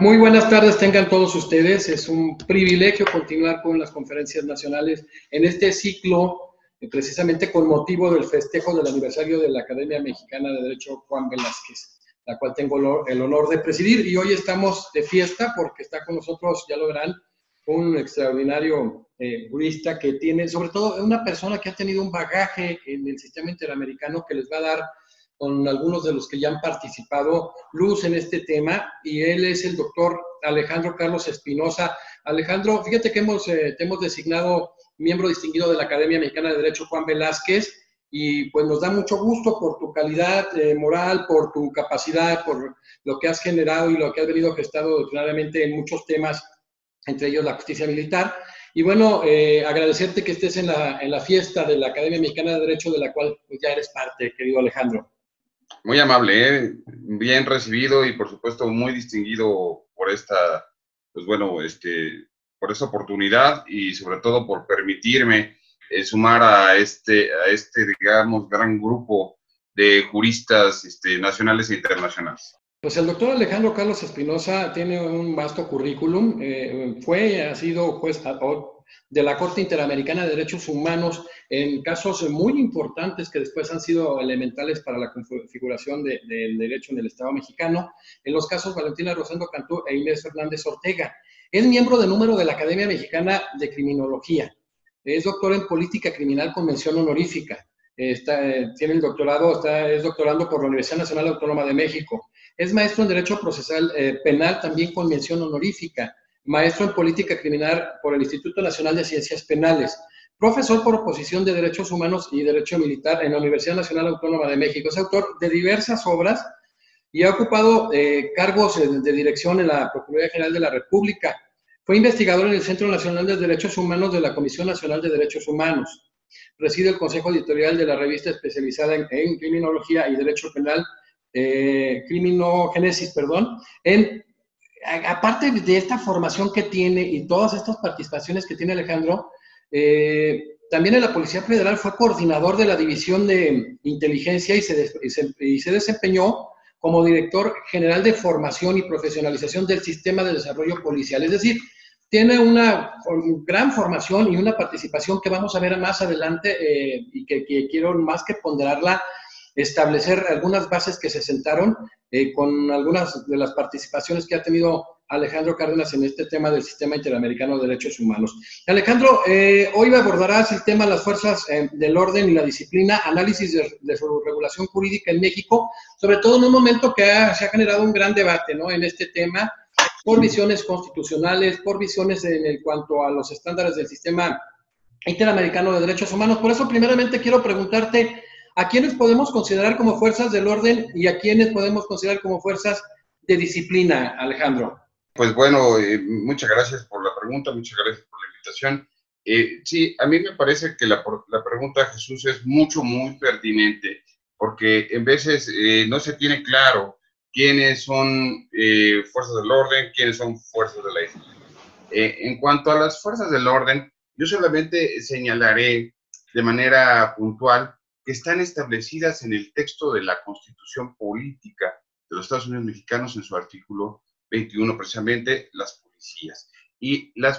Muy buenas tardes tengan todos ustedes. Es un privilegio continuar con las conferencias nacionales en este ciclo, precisamente con motivo del festejo del aniversario de la Academia Mexicana de Derecho Juan Velázquez, la cual tengo el honor de presidir. Y hoy estamos de fiesta porque está con nosotros, ya lo verán, un extraordinario jurista que tiene, sobre todo, una persona que ha tenido un bagaje en el sistema interamericano que les va a dar con algunos de los que ya han participado, luz en este tema, y él es el doctor Alejandro Carlos Espinosa. Alejandro, fíjate que te hemos designado miembro distinguido de la Academia Mexicana de Derecho Juan Velázquez, y pues nos da mucho gusto por tu calidad moral, por tu capacidad, por lo que has generado y lo que has venido gestando claramente en muchos temas, entre ellos la justicia militar. Y bueno, agradecerte que estés en la fiesta de la Academia Mexicana de Derecho, de la cual pues, ya eres parte, querido Alejandro. Muy amable, bien recibido y por supuesto muy distinguido por esta, pues bueno, por esta oportunidad y sobre todo por permitirme sumar a este, digamos, gran grupo de juristas nacionales e internacionales. Pues el doctor Alejandro Carlos Espinosa tiene un vasto currículum, ha sido juez de la Corte Interamericana de Derechos Humanos en casos muy importantes que después han sido elementales para la configuración del derecho en el Estado mexicano, en los casos Valentina Rosendo Cantú e Inés Fernández Ortega. Es miembro de número de la Academia Mexicana de Criminología, es doctor en Política Criminal con mención honorífica, tiene el doctorado, es doctorando por la Universidad Nacional Autónoma de México. Es maestro en Derecho Procesal Penal, también con mención honorífica. Maestro en Política Criminal por el Instituto Nacional de Ciencias Penales. Profesor por oposición de Derechos Humanos y Derecho Militar en la Universidad Nacional Autónoma de México. Es autor de diversas obras y ha ocupado cargos de dirección en la Procuraduría General de la República. Fue investigador en el Centro Nacional de Derechos Humanos de la Comisión Nacional de Derechos Humanos. Preside el Consejo Editorial de la revista especializada en Criminología y Derecho Penal, Criminogénesis, perdón. Aparte de esta formación que tiene y todas estas participaciones que tiene Alejandro, también en la Policía Federal fue coordinador de la División de Inteligencia y se desempeñó como director general de formación y profesionalización del sistema de desarrollo policial. Es decir, tiene una gran formación y una participación que vamos a ver más adelante y que quiero más que ponderarla, establecer algunas bases que se sentaron con algunas de las participaciones que ha tenido Alejandro Cárdenas en este tema del Sistema Interamericano de Derechos Humanos. Alejandro, hoy abordarás el tema de las fuerzas del orden y la disciplina, análisis de su regulación jurídica en México, sobre todo en un momento que se ha generado un gran debate, ¿no?, en este tema, por visiones constitucionales, por visiones en cuanto a los estándares del Sistema Interamericano de Derechos Humanos. Por eso, primeramente, quiero preguntarte, ¿a quiénes podemos considerar como fuerzas del orden y a quiénes podemos considerar como fuerzas de disciplina, Alejandro? Pues bueno, muchas gracias por la pregunta, muchas gracias por la invitación. Sí, a mí me parece que la pregunta, Jesús, es muy pertinente, porque en veces no se tiene claro quiénes son fuerzas del orden, quiénes son fuerzas de la disciplina. En cuanto a las fuerzas del orden, yo solamente señalaré de manera puntual que están establecidas en el texto de la Constitución Política de los Estados Unidos Mexicanos en su artículo 21, precisamente las policías. Y la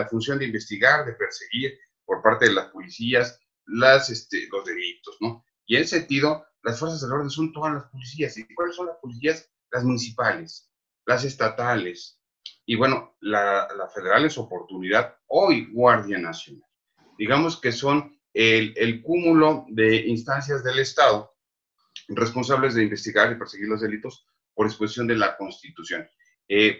función de investigar, de perseguir por parte de las policías los delitos, ¿no? Y en ese sentido, las fuerzas del orden son todas las policías. ¿Y cuáles son las policías? Las municipales, las estatales, y bueno, la federal es oportunidad, hoy Guardia Nacional. Digamos que son el cúmulo de instancias del Estado responsables de investigar y perseguir los delitos por disposición de la Constitución.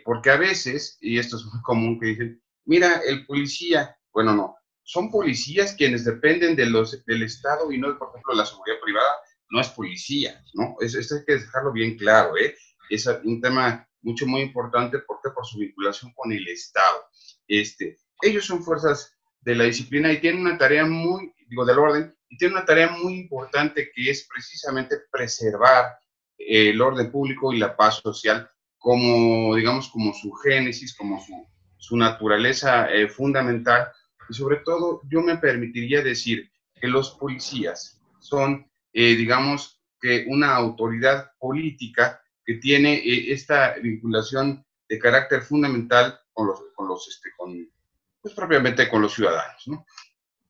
Porque a veces, y esto es muy común, que dicen, mira, el policía, bueno, no, son policías quienes dependen del Estado y no, por ejemplo, la seguridad privada, no es policía, ¿no? Esto hay que dejarlo bien claro, ¿eh? Es un tema muy importante, porque por su vinculación con el Estado. Ellos son fuerzas de la disciplina y tienen una tarea del orden, y tienen una tarea muy importante que es precisamente preservar el orden público y la paz social como, digamos, como su génesis, como su naturaleza fundamental. Y sobre todo, yo me permitiría decir que los policías son, digamos, que una autoridad política que tiene esta vinculación de carácter fundamental pues propiamente con los ciudadanos, ¿no?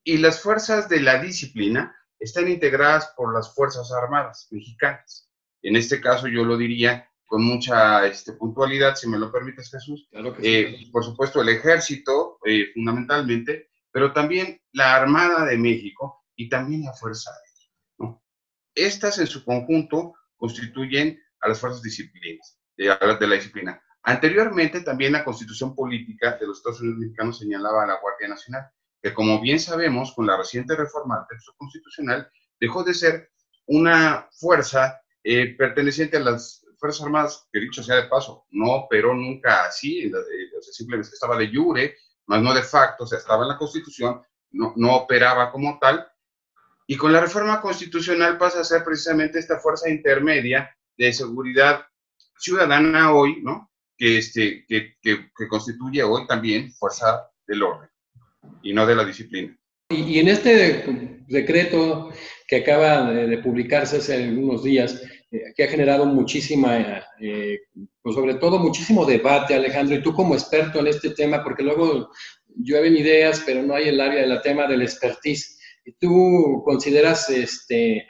Y las fuerzas de la disciplina están integradas por las Fuerzas Armadas mexicanas. En este caso yo lo diría con mucha puntualidad, si me lo permites, Jesús. Claro que sí. Por supuesto, el Ejército, fundamentalmente, pero también la Armada de México y también la Fuerza Aérea, ¿no? Estas en su conjunto constituyen a las fuerzas de la disciplina. Anteriormente, también la Constitución Política de los Estados Unidos Mexicanos señalaba a la Guardia Nacional, que como bien sabemos, con la reciente reforma del texto constitucional, dejó de ser una fuerza perteneciente a las Fuerzas Armadas, que dicho sea de paso, no operó nunca así, simplemente estaba de jure, más no de facto, o sea, estaba en la Constitución, no operaba como tal, y con la reforma constitucional pasa a ser precisamente esta fuerza intermedia de seguridad ciudadana hoy, ¿no? Que constituye hoy también fuerza del orden y no de la disciplina. Y en este decreto que acaba de publicarse hace unos días, que ha generado muchísima, pues sobre todo muchísimo debate, Alejandro, y tú como experto en este tema, porque luego llueven ideas, pero no hay el área del tema del expertise. ¿Tú consideras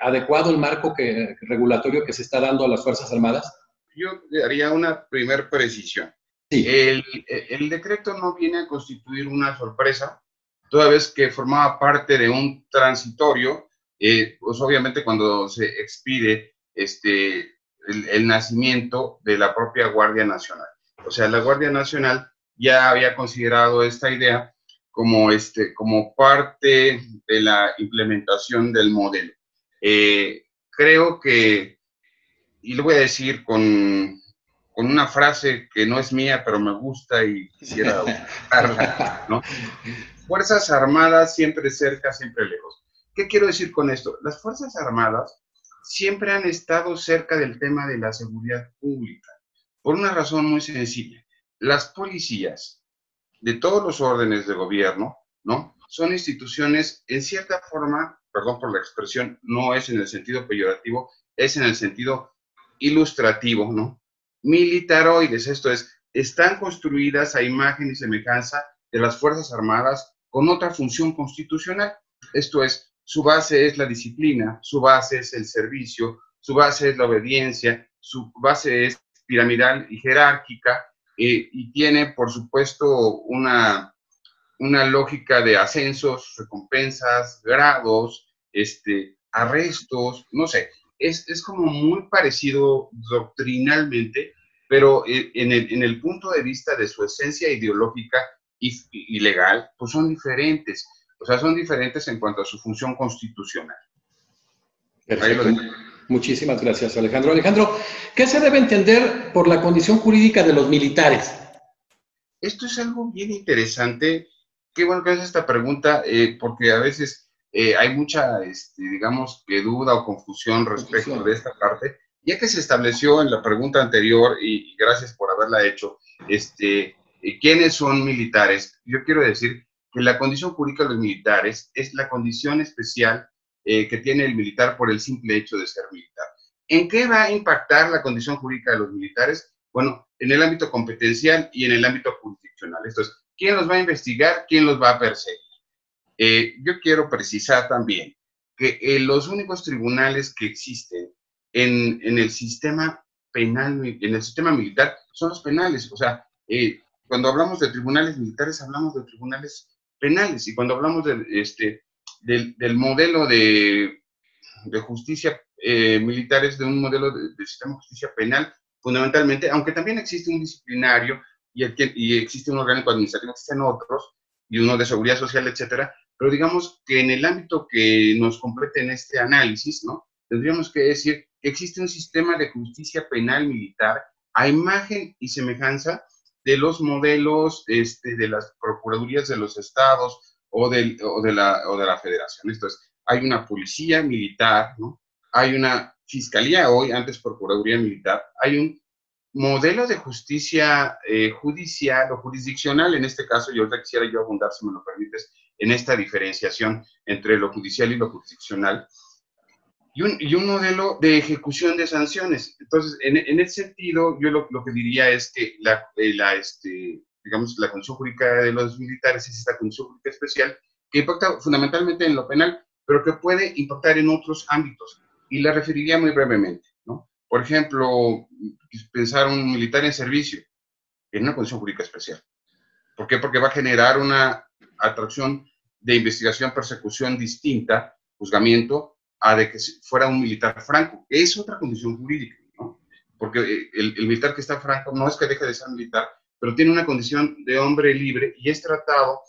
adecuado el marco regulatorio que se está dando a las Fuerzas Armadas? Yo haría una primer precisión. Sí. El decreto no viene a constituir una sorpresa, toda vez que formaba parte de un transitorio, pues obviamente cuando se expide el nacimiento de la propia Guardia Nacional. O sea, la Guardia Nacional ya había considerado esta idea como parte de la implementación del modelo. Creo que, y lo voy a decir con una frase que no es mía, pero me gusta y quisiera usarla, ¿no? Fuerzas Armadas siempre cerca, siempre lejos. ¿Qué quiero decir con esto? Las Fuerzas Armadas siempre han estado cerca del tema de la seguridad pública, por una razón muy sencilla. Las policías de todos los órdenes de gobierno, ¿no? Son instituciones, en cierta forma, perdón por la expresión, no es en el sentido peyorativo, es en el sentido ilustrativo, ¿no? Militaroides, esto es, están construidas a imagen y semejanza de las Fuerzas Armadas con otra función constitucional. Esto es, su base es la disciplina, su base es el servicio, su base es la obediencia, su base es piramidal y jerárquica, y tiene, por supuesto, una lógica de ascensos, recompensas, grados, arrestos, no sé. Es como muy parecido doctrinalmente, pero en el punto de vista de su esencia ideológica y legal, pues son diferentes. O sea, son diferentes en cuanto a su función constitucional. Perfecto. Muchísimas gracias, Alejandro. Alejandro, ¿qué se debe entender por la condición jurídica de los militares? Esto es algo bien interesante. Qué bueno que haces esta pregunta, porque a veces hay mucha, digamos, que duda o confusión respecto de esta parte. Ya que se estableció en la pregunta anterior, y gracias por haberla hecho, ¿quiénes son militares? Yo quiero decir que la condición jurídica de los militares es la condición especial que tiene el militar por el simple hecho de ser militar. ¿En qué va a impactar la condición jurídica de los militares? Bueno, en el ámbito competencial y en el ámbito jurisdiccional. Esto es, ¿quién los va a investigar? ¿Quién los va a perseguir? Yo quiero precisar también que los únicos tribunales que existen en el sistema penal, en el sistema militar, son los penales. O sea, cuando hablamos de tribunales militares, hablamos de tribunales penales. Y cuando hablamos del modelo de justicia militar, es de un modelo de sistema de justicia penal, fundamentalmente, aunque también existe un disciplinario y existe un orgánico administrativo, existen otros, y uno de seguridad social, etcétera, pero digamos que en el ámbito que nos compete en este análisis, ¿no? Tendríamos que decir que existe un sistema de justicia penal militar a imagen y semejanza de los modelos de las procuradurías de los estados o de la federación. Esto es, hay una policía militar, ¿no? Hay una fiscalía hoy, antes procuraduría militar, hay un modelo de justicia judicial o jurisdiccional, en este caso, y ahorita quisiera yo abundar, si me lo permites, en esta diferenciación entre lo judicial y lo jurisdiccional. y un modelo de ejecución de sanciones. Entonces, en ese sentido, yo lo que diría es que digamos, la condición jurídica de los militares es esta condición jurídica especial que impacta fundamentalmente en lo penal, pero que puede impactar en otros ámbitos. Y la referiría muy brevemente, ¿no? Por ejemplo, pensar un militar en servicio en una condición jurídica especial. ¿Por qué? Porque va a generar una atracción de investigación, persecución distinta, juzgamiento, a de que fuera un militar franco. Es otra condición jurídica, ¿no? Porque el militar que está franco no es que deje de ser militar, pero tiene una condición de hombre libre y es tratado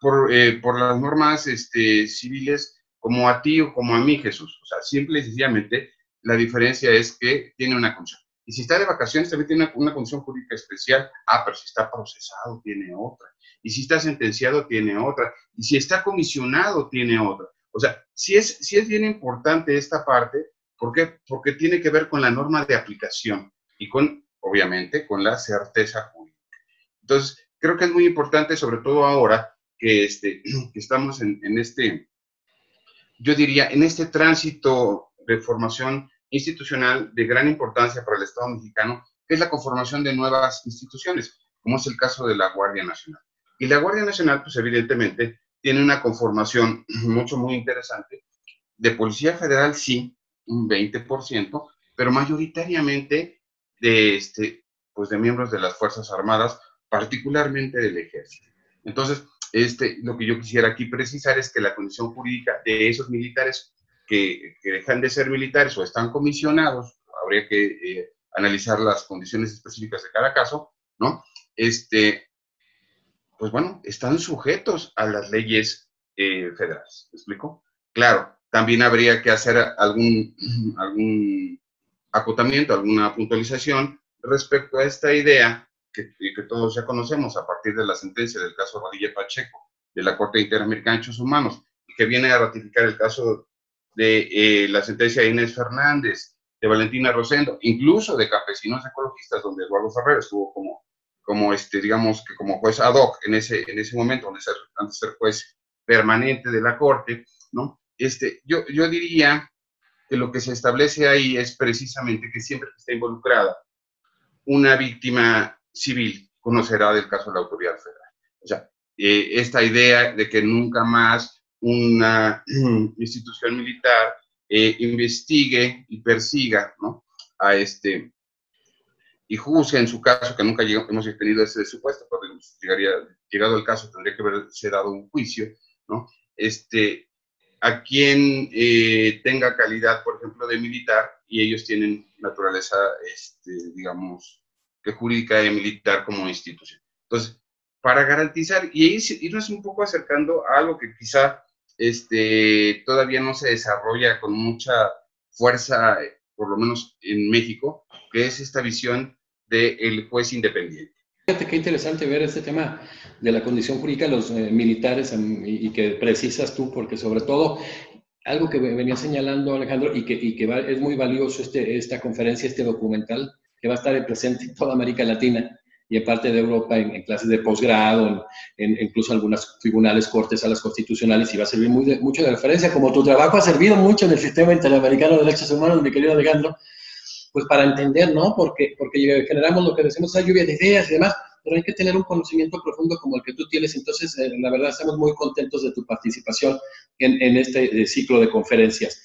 por las normas civiles como a ti o como a mí, Jesús. O sea, simple y sencillamente la diferencia es que tiene una condición. Y si está de vacaciones, también tiene una condición jurídica especial. Ah, pero si está procesado, tiene otra. Y si está sentenciado, tiene otra. Y si está comisionado, tiene otra. O sea, sí es bien importante esta parte. ¿Por qué? Porque tiene que ver con la norma de aplicación y obviamente, con la certeza jurídica. Entonces, creo que es muy importante, sobre todo ahora que, que estamos yo diría, en este tránsito de formación institucional de gran importancia para el Estado mexicano, que es la conformación de nuevas instituciones, como es el caso de la Guardia Nacional. Y la Guardia Nacional, pues evidentemente, tiene una conformación muy interesante. De Policía Federal, sí, un 20%, pero mayoritariamente pues de miembros de las Fuerzas Armadas, particularmente del Ejército. Entonces, lo que yo quisiera aquí precisar es que la condición jurídica de esos militares que dejan de ser militares o están comisionados, habría que analizar las condiciones específicas de cada caso, ¿no? Pues bueno, están sujetos a las leyes federales. ¿Me explico? Claro, también habría que hacer algún acotamiento, alguna puntualización respecto a esta idea que todos ya conocemos a partir de la sentencia del caso Radilla Pacheco de la Corte Interamericana de Derechos Humanos, que viene a ratificar el caso de la sentencia de Inés Fernández, de Valentina Rosendo, incluso de Campesinos Ecologistas, donde Eduardo Ferrer estuvo digamos que como juez ad hoc en ese momento, antes de ser juez permanente de la Corte, ¿no? Yo diría que lo que se establece ahí es precisamente que siempre que está involucrada una víctima civil conocerá del caso de la autoridad federal. O sea, esta idea de que nunca más una institución militar investigue y persiga, ¿no? Y juzgue en su caso, que nunca hemos tenido ese supuesto, pero llegado el caso tendría que haberse dado un juicio, ¿no? A quien tenga calidad, por ejemplo, de militar, y ellos tienen naturaleza, digamos, que jurídica de militar como institución. Entonces, para garantizar, y irnos un poco acercando a algo que quizá todavía no se desarrolla con mucha fuerza, por lo menos en México, que es esta visión del juez independiente. Fíjate qué interesante ver este tema de la condición jurídica de los militares y que precisas tú, porque sobre todo algo que venía señalando Alejandro y que es muy valioso esta conferencia, este documental, que va a estar presente en toda América Latina y en parte de Europa en clases de posgrado, incluso algunos tribunales, cortes, salas constitucionales, y va a servir mucho de referencia, como tu trabajo ha servido mucho en el sistema interamericano de derechos humanos, mi querido Alejandro, pues para entender, ¿no? Porque generamos lo que decimos, hay lluvia de ideas y demás, pero hay que tener un conocimiento profundo como el que tú tienes. Entonces, la verdad, estamos muy contentos de tu participación en este ciclo de conferencias.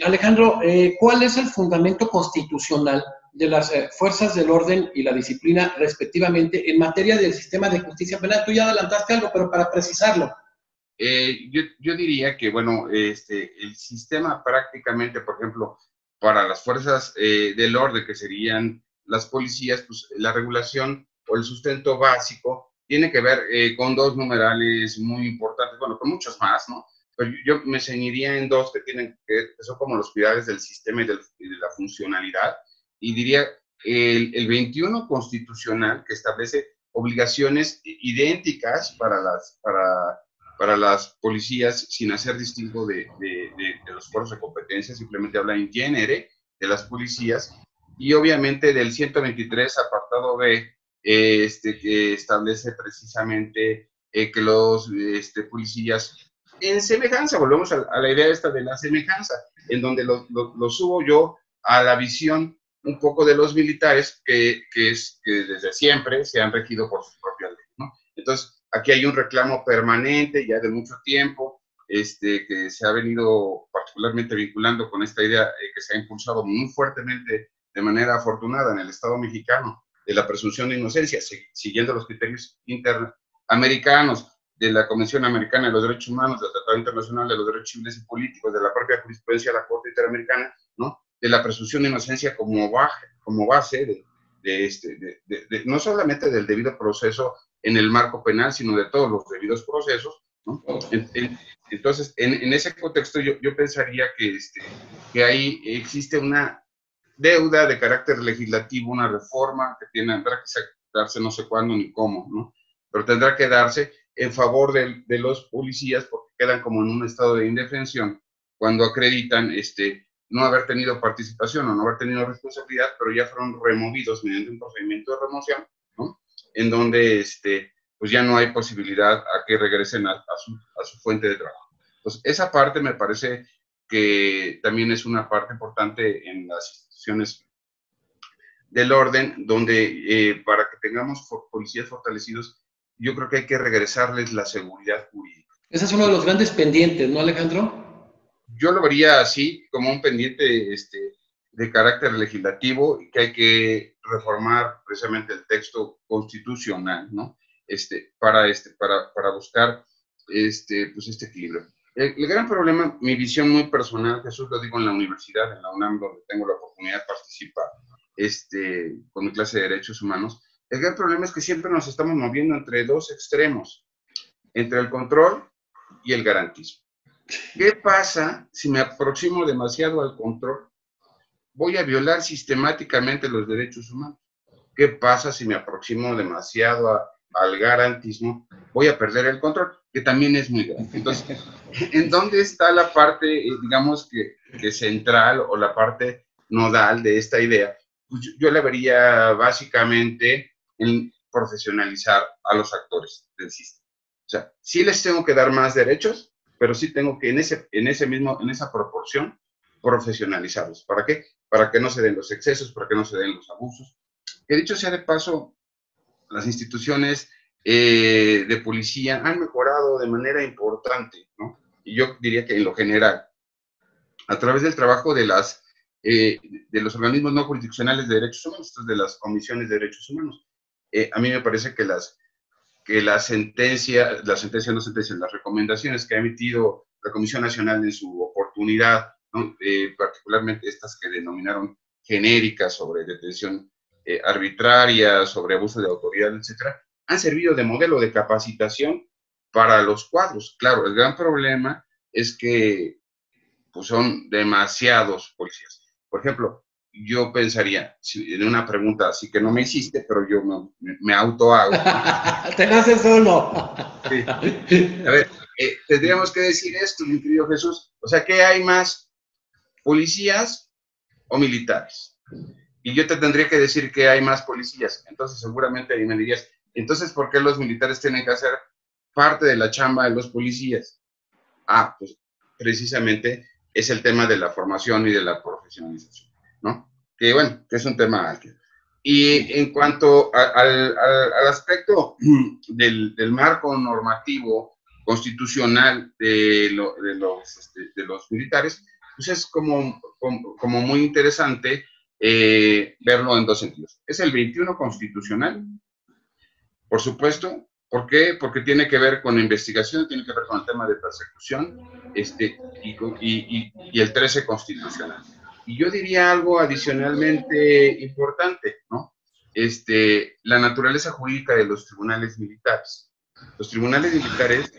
Alejandro, ¿cuál es el fundamento constitucional de las fuerzas del orden y la disciplina, respectivamente, en materia del sistema de justicia penal? Tú ya adelantaste algo, pero para precisarlo. Yo diría que, bueno, el sistema prácticamente, por ejemplo, para las fuerzas del orden, que serían las policías, pues la regulación o el sustento básico tiene que ver con dos numerales muy importantes, bueno, con muchos más, ¿no? Pero yo me ceñiría en dos que son como los pilares del sistema y de la funcionalidad, y diría el 21 constitucional, que establece obligaciones idénticas para las policías sin hacer distingo de los foros de competencia, simplemente habla en genere de las policías, y obviamente del 123 apartado B, que establece precisamente que los policías en semejanza, volvemos a la idea esta de la semejanza, en donde lo subo yo a la visión un poco de los militares que desde siempre se han regido por sus propias leyes, ¿no? Entonces, aquí hay un reclamo permanente ya de mucho tiempo, que se ha venido particularmente vinculando con esta idea que se ha impulsado muy fuertemente de manera afortunada en el Estado mexicano, de la presunción de inocencia, siguiendo los criterios interamericanos, de la Convención Americana de los Derechos Humanos, del Tratado Internacional de los Derechos Civiles y Políticos, de la propia jurisprudencia de la Corte Interamericana, ¿no? De la presunción de inocencia como base no solamente del debido proceso en el marco penal, sino de todos los debidos procesos, ¿no? Entonces, en ese contexto yo pensaría que ahí existe una deuda de carácter legislativo, una reforma que tendrá que darse no sé cuándo ni cómo, ¿no? Pero tendrá que darse en favor de los policías, porque quedan como en un estado de indefensión cuando acreditan no haber tenido participación o no haber tenido responsabilidad, pero ya fueron removidos mediante un procedimiento de remoción, ¿no? En donde pues ya no hay posibilidad a que regresen a su fuente de trabajo. Entonces, esa parte me parece que también es una parte importante en las instituciones del orden, donde para que tengamos policías fortalecidos, yo creo que hay que regresarles la seguridad jurídica. Ese es uno de los grandes pendientes, ¿no, Alejandro? Yo lo vería así, como un pendiente de carácter legislativo, que hay que reformar precisamente el texto constitucional, ¿no? Para buscar pues este equilibrio. El gran problema, mi visión muy personal, Jesús, lo digo en la universidad, en la UNAM, donde tengo la oportunidad de participar con mi clase de Derechos Humanos, el gran problema es que siempre nos estamos moviendo entre dos extremos, entre el control y el garantismo. ¿Qué pasa si me aproximo demasiado al control? Voy a violar sistemáticamente los derechos humanos. ¿Qué pasa si me aproximo demasiado al garantismo? Voy a perder el control, que también es muy grande. Entonces, ¿en dónde está la parte, digamos, que central o la parte nodal de esta idea? Pues yo la vería básicamente en profesionalizar a los actores del sistema. O sea, sí les tengo que dar más derechos, pero sí tengo que en esa proporción profesionalizarlos. ¿Para qué? Para que no se den los excesos, para que no se den los abusos. Que dicho sea de paso, las instituciones de policía han mejorado de manera importante, ¿no? Y yo diría que en lo general, a través del trabajo de los organismos no jurisdiccionales de derechos humanos, de las comisiones de derechos humanos. A mí me parece que las recomendaciones que ha emitido la Comisión Nacional en su oportunidad, ¿no? Particularmente estas que denominaron genéricas sobre detención arbitraria, sobre abuso de autoridad, etcétera, han servido de modelo de capacitación para los cuadros. Claro, el gran problema es que pues, son demasiados policías. Por ejemplo, yo pensaría, en una pregunta así que no me hiciste, pero yo me auto hago. Te naces solo. Sí. A ver, tendríamos que decir esto, mi querido Jesús. O sea, ¿qué hay más? ¿Policías o militares? Y yo te tendría que decir que hay más policías. Entonces, seguramente ahí me dirías, entonces, ¿por qué los militares tienen que hacer parte de la chamba de los policías? Ah, pues precisamente es el tema de la formación y de la profesionalización, ¿no? Que bueno, que es un tema amplio. Y en cuanto al aspecto del marco normativo constitucional de los militares, pues es como muy interesante verlo en dos sentidos. Es el 21 constitucional, por supuesto. ¿Por qué? Porque tiene que ver con investigación, tiene que ver con el tema de persecución, y el 13 constitucional. Y yo diría algo adicionalmente importante, ¿no? La naturaleza jurídica de los tribunales militares. Los tribunales militares,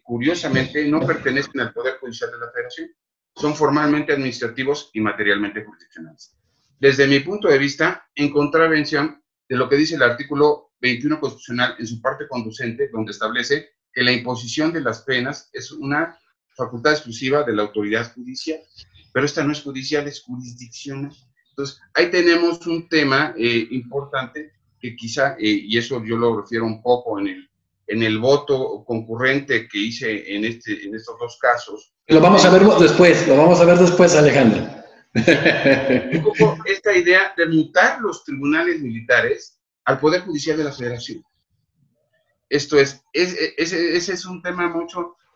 curiosamente, no pertenecen al Poder Judicial de la Federación. Son formalmente administrativos y materialmente jurisdiccionales. Desde mi punto de vista, en contravención de lo que dice el artículo 21 constitucional en su parte conducente, donde establece que la imposición de las penas es una facultad exclusiva de la autoridad judicial, pero esta no es judicial, es jurisdiccional. Entonces, ahí tenemos un tema importante que quizá, y eso yo lo refiero un poco en en el voto concurrente que hice en estos dos casos. Lo vamos a ver después, Alejandro. Un poco esta idea de mutar los tribunales militares al Poder Judicial de la Federación. Esto ese es un tema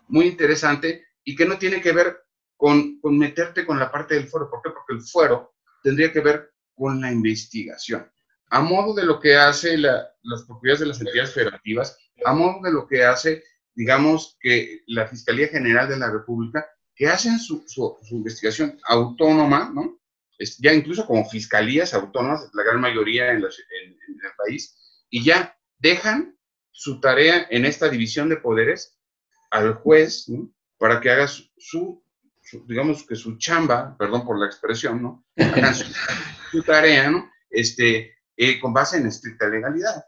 muy interesante y que no tiene que ver con meterte con la parte del fuero. ¿Por qué? Porque el fuero tendría que ver con la investigación. A modo de lo que hace las propiedades de las entidades federativas, a modo de lo que hace, digamos, que la Fiscalía General de la República, que hacen su investigación autónoma, ¿no? Ya incluso como fiscalías autónomas, la gran mayoría en el país, y ya dejan su tarea en esta división de poderes al juez, ¿no? Para que haga digamos que su chamba, perdón por la expresión, ¿no? Hagan su tarea, ¿no? Con base en estricta legalidad.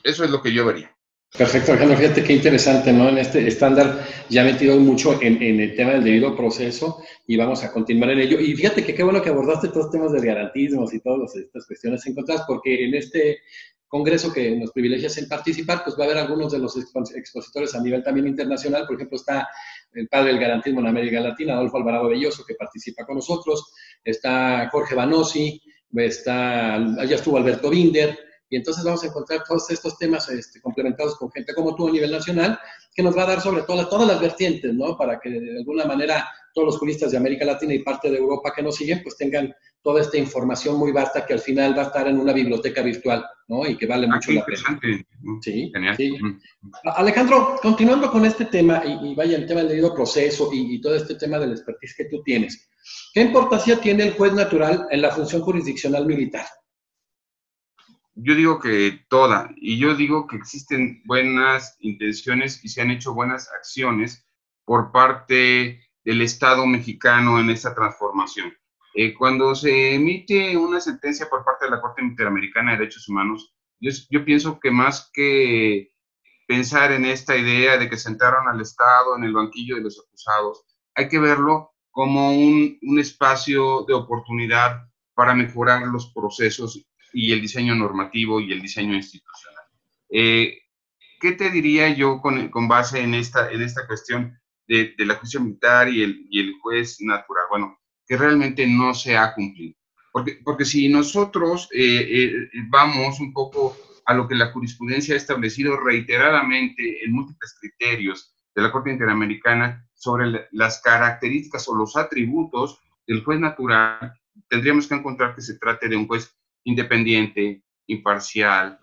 Eso es lo que yo vería. Perfecto, Alejandro, fíjate qué interesante, ¿no? En este estándar ya metido mucho en el tema del debido proceso y vamos a continuar en ello. Y fíjate que qué bueno que abordaste todos los temas de garantismos y todas estas cuestiones encontradas, porque en este congreso que nos privilegias en participar, pues va a haber algunos de los expositores a nivel también internacional. Por ejemplo, está el padre del garantismo en América Latina, Adolfo Alvarado Belloso, que participa con nosotros, está Jorge Banossi, allá estuvo Alberto Binder, y entonces vamos a encontrar todos estos temas complementados con gente como tú a nivel nacional, que nos va a dar sobre todas las vertientes, ¿no? Para que de alguna manera todos los juristas de América Latina y parte de Europa que nos siguen, pues tengan toda esta información muy vasta que al final va a estar en una biblioteca virtual, ¿no? Y que vale mucho la pena. Sí, genial. Sí. Alejandro, continuando con este tema, y vaya, el tema del debido proceso y todo este tema del expertise que tú tienes, ¿qué importancia tiene el juez natural en la función jurisdiccional militar? Yo digo que toda, y yo digo que existen buenas intenciones y se han hecho buenas acciones por parte del Estado mexicano en esta transformación. Cuando se emite una sentencia por parte de la Corte Interamericana de Derechos Humanos, yo pienso que más que pensar en esta idea de que sentaron al Estado en el banquillo de los acusados, hay que verlo como un espacio de oportunidad para mejorar los procesos y el diseño normativo y el diseño institucional. ¿Qué te diría yo con base en esta cuestión de la justicia militar y el juez natural? Bueno, que realmente no se ha cumplido. Porque si nosotros vamos un poco a lo que la jurisprudencia ha establecido reiteradamente en múltiples criterios de la Corte Interamericana sobre las características o los atributos del juez natural, tendríamos que encontrar que se trate de un juez independiente, imparcial,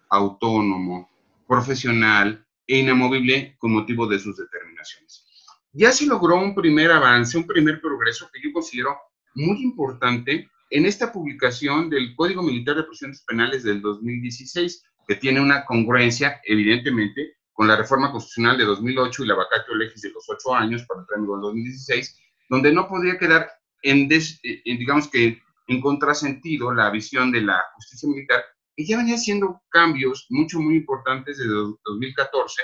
autónomo, profesional e inamovible con motivo de sus determinaciones. Ya se logró un primer avance, un primer progreso que yo considero muy importante en esta publicación del Código Militar de Procedimientos Penales del 2016, que tiene una congruencia, evidentemente, con la reforma constitucional de 2008 y la vacatio legis de los 8 años para el término del 2016, donde no podría quedar digamos que en contrasentido la visión de la justicia militar, que ya venía haciendo cambios muy importantes desde 2014,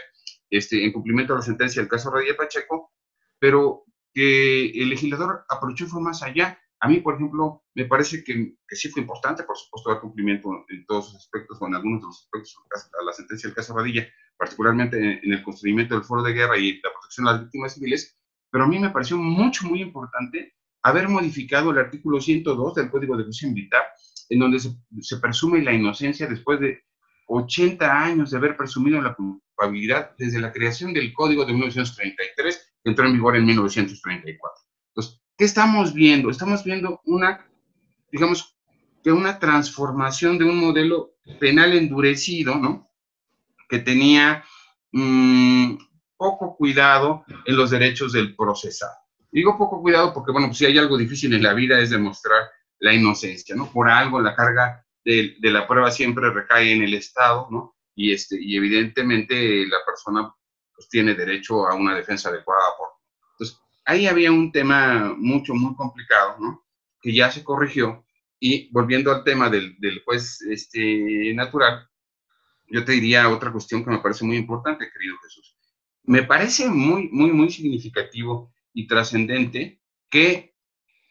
en cumplimiento a la sentencia del caso Radilla Pacheco, pero que el legislador aprovechó y fue más allá. A mí, por ejemplo, me parece que sí fue importante, por supuesto, dar cumplimiento en todos los aspectos, o en algunos de los aspectos a la sentencia del caso Radilla, particularmente en el constreñimiento del foro de guerra y la protección de las víctimas civiles, pero a mí me pareció muy importante haber modificado el artículo 102 del Código de Justicia Militar, en donde se presume la inocencia después de 80 años de haber presumido la culpabilidad desde la creación del Código de 1933, que entró en vigor en 1934. Entonces, ¿qué estamos viendo? Estamos viendo digamos, que una transformación de un modelo penal endurecido, ¿no? Que tenía poco cuidado en los derechos del procesado. Digo poco cuidado porque, bueno, pues si hay algo difícil en la vida es demostrar la inocencia, ¿no? Por algo la carga de la prueba siempre recae en el Estado, ¿no? Y evidentemente la persona pues tiene derecho a una defensa adecuada. Entonces, ahí había un tema muy complicado, ¿no? Que ya se corrigió. Y volviendo al tema del juez natural, yo te diría otra cuestión que me parece muy importante, querido Jesús. Me parece muy significativo y trascendente que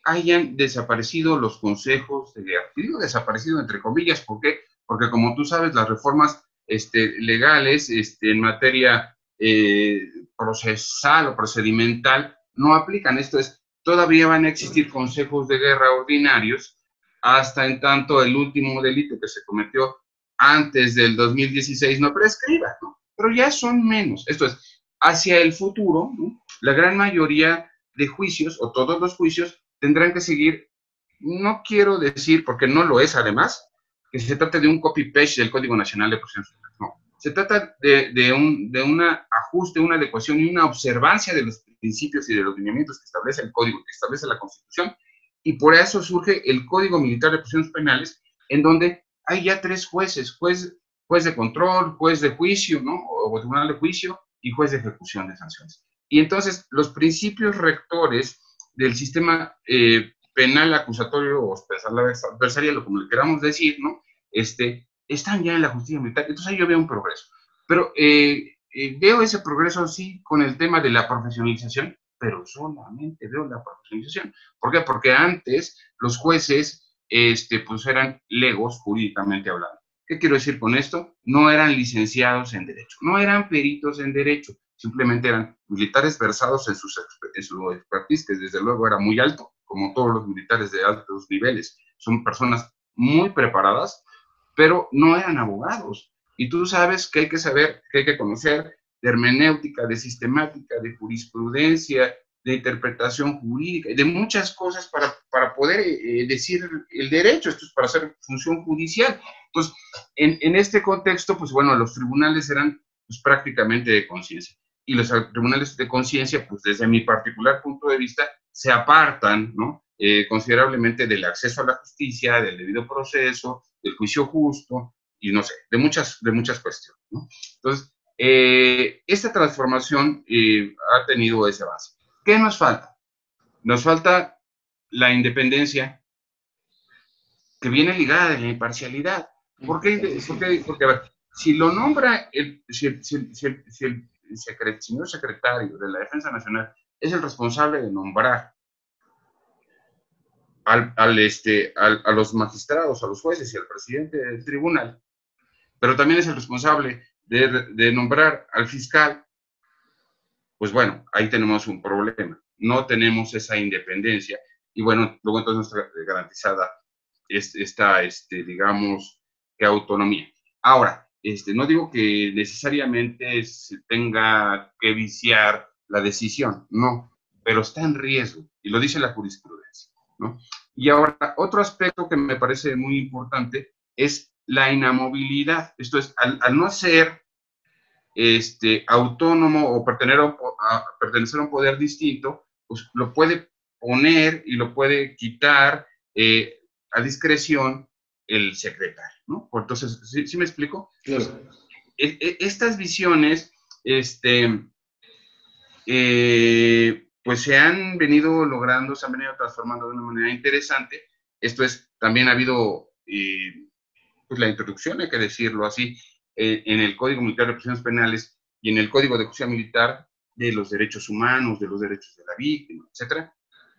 hayan desaparecido los consejos de guerra. Y digo desaparecido entre comillas, ¿por qué? Porque como tú sabes, las reformas legales en materia procesal o procedimental no aplican. Esto es, todavía van a existir consejos de guerra ordinarios hasta en tanto el último delito que se cometió antes del 2016 no prescriba, ¿no? Pero ya son menos. Esto es, hacia el futuro, ¿no? La gran mayoría de juicios, o todos los juicios, tendrán que seguir, no quiero decir, porque no lo es además, que se trata de un copy-paste del Código Nacional de Procedimientos Penales, no. Se trata de un ajuste, una adecuación y una observancia de los principios y de los lineamientos que establece el Código, que establece la Constitución, y por eso surge el Código Militar de Procedimientos Penales, en donde hay ya 3 jueces, juez de control, juez de juicio, ¿no? O tribunal de juicio y juez de ejecución de sanciones. Y entonces los principios rectores del sistema penal acusatorio o adversarial, como le queramos decir, ¿no? Están ya en la justicia militar. Entonces ahí yo veo un progreso. Pero veo ese progreso, sí, con el tema de la profesionalización, pero solamente veo la profesionalización. ¿Por qué? Porque antes los jueces pues eran legos jurídicamente hablando. ¿Qué quiero decir con esto? No eran licenciados en Derecho, no eran peritos en Derecho, simplemente eran militares versados en su expertise, que desde luego era muy alto, como todos los militares de altos niveles. Son personas muy preparadas, pero no eran abogados. Y tú sabes que hay que saber, que hay que conocer de hermenéutica, de sistemática, de jurisprudencia, de interpretación jurídica, de muchas cosas para poder decir el derecho. Esto es para hacer función judicial. Entonces, en este contexto, pues bueno, los tribunales eran pues, prácticamente de conciencia. Y los tribunales de conciencia, pues desde mi particular punto de vista, se apartan, ¿no? Considerablemente del acceso a la justicia, del debido proceso, del juicio justo, y no sé, de muchas cuestiones, ¿no? Entonces, esta transformación ha tenido ese avance. ¿Qué nos falta? Nos falta la independencia, que viene ligada a la imparcialidad. ¿Por qué? Porque a ver, si lo nombra el señor secretario de la Defensa Nacional, es el responsable de nombrar a los magistrados, a los jueces y al presidente del tribunal, pero también es el responsable de nombrar al fiscal. Pues bueno, ahí tenemos un problema. No tenemos esa independencia y bueno, luego entonces no está garantizada esta, digamos, que autonomía. Ahora, no digo que necesariamente se tenga que viciar la decisión, no, pero está en riesgo y lo dice la jurisprudencia, ¿no? Y ahora, otro aspecto que me parece muy importante es la inamovilidad. Esto es, al no ser autónomo o pertenecer a un poder distinto, pues lo puede poner y lo puede quitar a discreción el secretario, ¿no? Entonces, ¿sí me explico? Claro. Pues, estas visiones, pues se han venido logrando, se han venido transformando de una manera interesante. Esto es, también ha habido pues la introducción, hay que decirlo así, en el Código Militar de Procedimientos Penales y en el Código de Justicia Militar de los derechos humanos, de los derechos de la víctima, etcétera.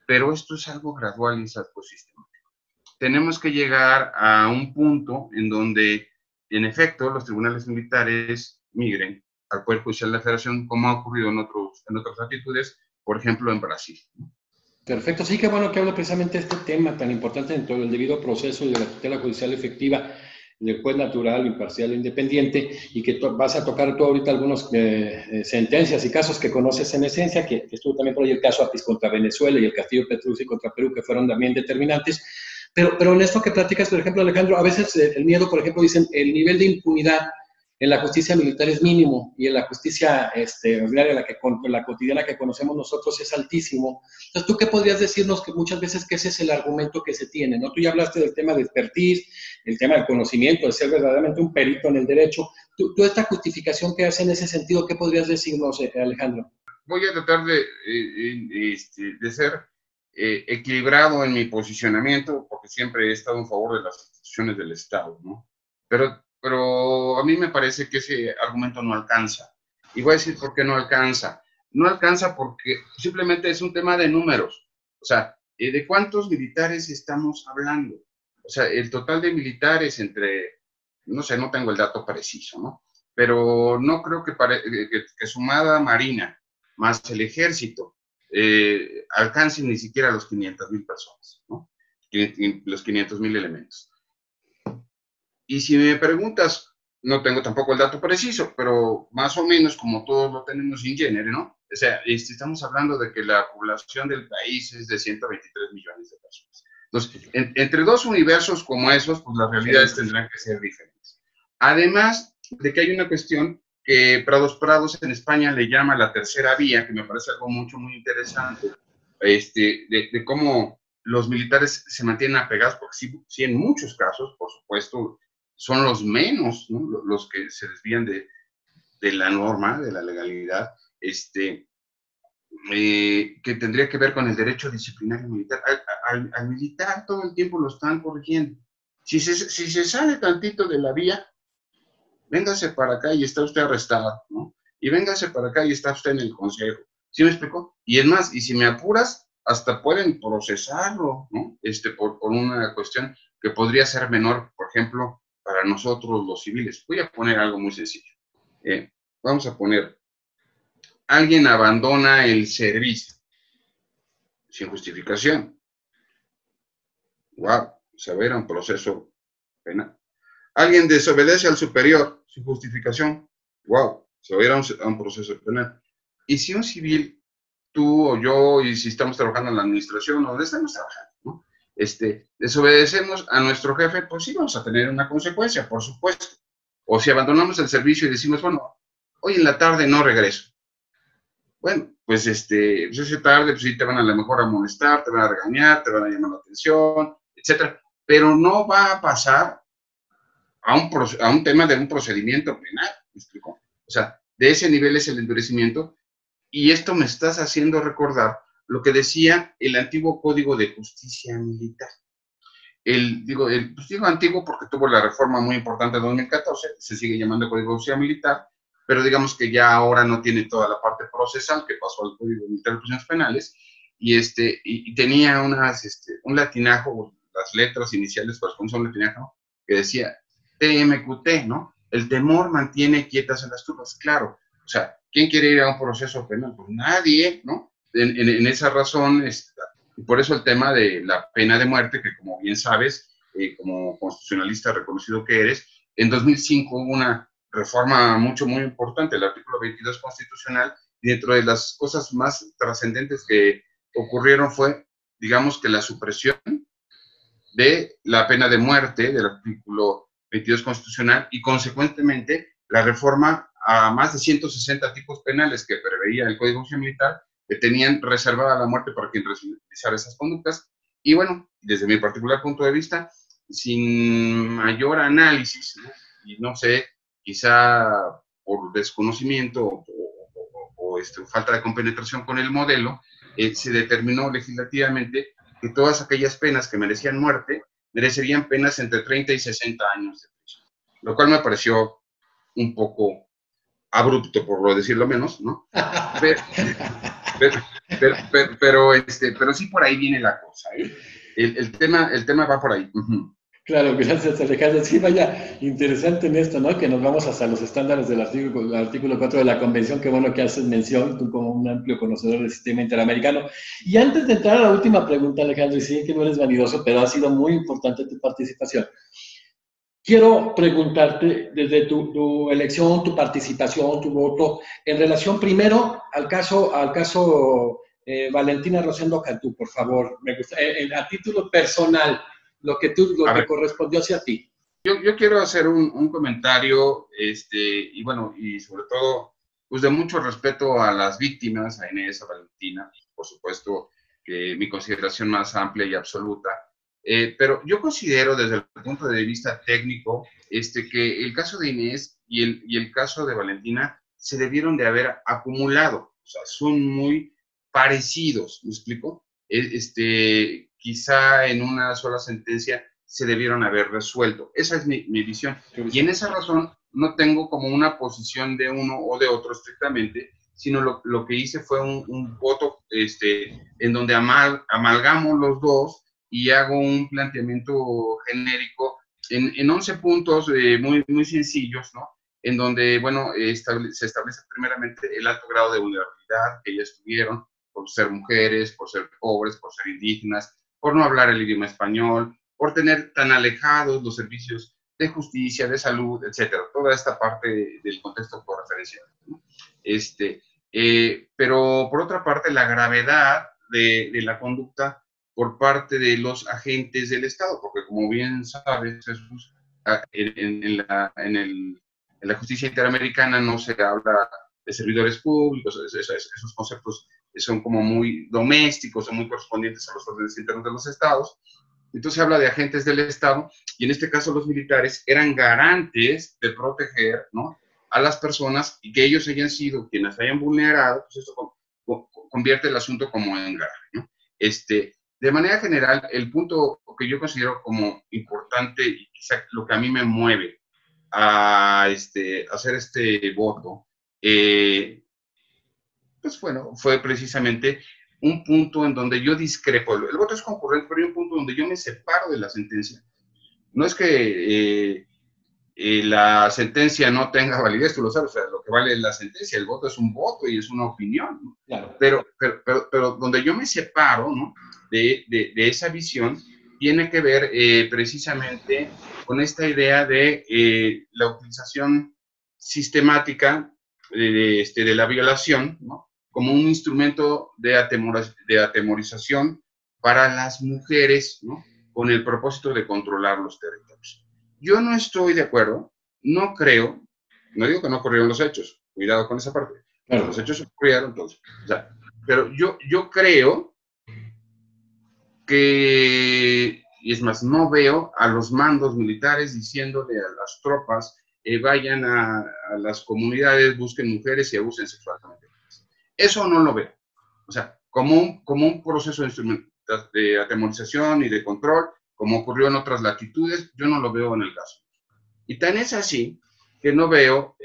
Pero esto es algo gradual y es algo sistemático. Tenemos que llegar a un punto en donde, en efecto, los tribunales militares migren al Poder Judicial de la Federación, como ha ocurrido en otras latitudes, por ejemplo, en Brasil. Perfecto, sí, qué bueno que hablo precisamente de este tema tan importante dentro del debido proceso y de la tutela judicial efectiva del juez natural, imparcial e independiente, y que vas a tocar tú ahorita algunas sentencias y casos que conoces en esencia, que estuvo también por ahí el caso Apis contra Venezuela y el Castillo Petrucci contra Perú, que fueron también determinantes. Pero en esto que platicas, por ejemplo, Alejandro, a veces el miedo, por ejemplo, dicen, el nivel de impunidad en la justicia militar es mínimo y en la justicia ordinaria, la cotidiana que conocemos nosotros, es altísimo. Entonces, ¿tú qué podrías decirnos que muchas veces que ese es el argumento que se tiene, ¿no? Tú ya hablaste del tema de expertise, el tema del conocimiento, de ser verdaderamente un perito en el derecho. Tú esta justificación que hace en ese sentido, ¿qué podrías decirnos, Alejandro? Voy a tratar de ser equilibrado en mi posicionamiento, porque siempre he estado en favor de las instituciones del Estado, ¿no? Pero a mí me parece que ese argumento no alcanza. Y voy a decir por qué no alcanza. No alcanza porque simplemente es un tema de números. O sea, ¿de cuántos militares estamos hablando? O sea, el total de militares entre no sé, no tengo el dato preciso, ¿no? Pero no creo que sumada Marina más el ejército alcancen ni siquiera los 500,000 personas, ¿no? Los 500,000 elementos. Y si me preguntas, no tengo tampoco el dato preciso, pero más o menos como todos lo tenemos in genere, ¿no? O sea, estamos hablando de que la población del país es de 123 millones de personas. Entonces, entre dos universos como esos, pues las realidades tendrán que ser diferentes. Además de que hay una cuestión que Prados en España le llama la tercera vía, que me parece algo muy interesante, de cómo los militares se mantienen apegados, porque sí en muchos casos, por supuesto, son los menos, ¿no? Los que se desvían de la norma, de la legalidad, que tendría que ver con el derecho disciplinario militar. Al militar todo el tiempo lo están corrigiendo. Si se sale tantito de la vía, véngase para acá y está usted arrestado, ¿no? Y véngase para acá y está usted en el consejo. ¿Sí me explicó? Y es más, y si me apuras, hasta pueden procesarlo, ¿no? Por una cuestión que podría ser menor, por ejemplo, para nosotros los civiles. Voy a poner algo muy sencillo. Vamos a poner, alguien abandona el servicio sin justificación. Wow, se va a ir a un proceso penal. Alguien desobedece al superior sin justificación. Wow, se va a ir a un proceso penal. Y si un civil, tú o yo, y si estamos trabajando en la administración, o donde estamos trabajando, ¿no? Desobedecemos a nuestro jefe, pues sí vamos a tener una consecuencia, por supuesto. O si abandonamos el servicio y decimos, bueno, hoy en la tarde no regreso. Bueno, pues pues esa tarde, pues sí te van a lo mejor a molestar, te van a regañar, te van a llamar la atención, etcétera. Pero no va a pasar a un tema de un procedimiento penal, ¿me explico? O sea, de ese nivel es el endurecimiento, y esto me estás haciendo recordar lo que decía el antiguo Código de Justicia Militar. Digo antiguo porque tuvo la reforma muy importante de 2014, se sigue llamando Código de Justicia Militar, pero digamos que ya ahora no tiene toda la parte procesal que pasó al Código Militar de Procedimientos Penales, y tenía un latinajo, las letras iniciales corresponden a un latinajo que decía TMQT, ¿no? El temor mantiene quietas a las turbas, claro. O sea, ¿quién quiere ir a un proceso penal? Pues nadie, ¿no? En esa razón, y por eso el tema de la pena de muerte, que como bien sabes, como constitucionalista reconocido que eres, en 2005 hubo una reforma muy importante, el artículo 22 constitucional, y dentro de las cosas más trascendentes que ocurrieron fue, digamos, que la supresión de la pena de muerte del artículo 22 constitucional, y consecuentemente la reforma a más de 160 tipos penales que preveía el Código Civil Militar, que tenían reservada la muerte para quien realizara esas conductas. Y bueno, desde mi particular punto de vista, sin mayor análisis, ¿no? Y no sé, quizá por desconocimiento o falta de compenetración con el modelo, se determinó legislativamente que todas aquellas penas que merecían muerte merecerían penas entre 30 y 60 años de prisión, lo cual me pareció un poco abrupto, por lo decirlo menos, ¿no? Pero sí por ahí viene la cosa, ¿eh? El tema va por ahí. Claro, gracias Alejandro. Sí, vaya, interesante en esto, ¿no? Que nos vamos hasta los estándares del artículo 4 de la Convención, que bueno que haces mención, tú como un amplio conocedor del sistema interamericano. Y antes de entrar a la última pregunta, Alejandro, y sí que no eres vanidoso, pero ha sido muy importante tu participación. Quiero preguntarte desde tu elección, tu participación, tu voto, en relación primero al caso Valentina Rosendo Cantú, por favor, me gusta, a título personal, lo que correspondió hacia ti. Yo quiero hacer un comentario, y bueno, y sobre todo, pues de mucho respeto a las víctimas, a Inés, a Valentina, por supuesto que mi consideración más amplia y absoluta, pero yo considero desde el punto de vista técnico, que el caso de Inés y el caso de Valentina se debieron de haber acumulado, o sea, son muy parecidos, ¿me explico? Quizá en una sola sentencia se debieron haber resuelto. Esa es mi visión. Y en esa razón no tengo como una posición de uno o de otro estrictamente, sino lo que hice fue un voto en donde amalgamo los dos y hago un planteamiento genérico en 11 puntos muy, muy sencillos, ¿no? En donde, bueno, se establece primeramente el alto grado de vulnerabilidad que ellas tuvieron por ser mujeres, por ser pobres, por ser indígenas, por no hablar el idioma español, por tener tan alejados los servicios de justicia, de salud, etcétera. Toda esta parte del contexto por referencia, ¿no? Pero por otra parte, la gravedad de la conducta por parte de los agentes del Estado, porque como bien sabes, Jesús, en la justicia interamericana no se habla de servidores públicos, esos conceptos son como muy domésticos o muy correspondientes a los órdenes internos de los estados. Entonces se habla de agentes del Estado, y en este caso los militares eran garantes de proteger, ¿no?, a las personas, y que ellos hayan sido quienes hayan vulnerado, pues eso convierte el asunto como en grave, ¿no? De manera general, el punto que yo considero como importante y quizá lo que a mí me mueve a hacer este voto, pues bueno, fue precisamente un punto en donde yo discrepo. El voto es concurrente, pero hay un punto donde yo me separo de la sentencia. No es que la sentencia no tenga validez, tú lo sabes, o sea, lo que vale es la sentencia, el voto es un voto y es una opinión, ¿no? Claro. Pero donde yo me separo, ¿no?, de esa visión, tiene que ver precisamente con esta idea de la utilización sistemática de la violación, ¿no?, como un instrumento de atemorización para las mujeres, ¿no?, con el propósito de controlar los territorios. Yo no estoy de acuerdo, no creo, no digo que no ocurrieron los hechos, cuidado con esa parte, claro. Los hechos ocurrieron, entonces, o sea, pero yo creo que, y es más, no veo a los mandos militares diciéndole a las tropas, vayan a las comunidades, busquen mujeres y abusen sexualmente. Eso no lo veo. O sea, como un proceso de atemorización y de control, como ocurrió en otras latitudes, yo no lo veo en el caso. Y tan es así que no veo,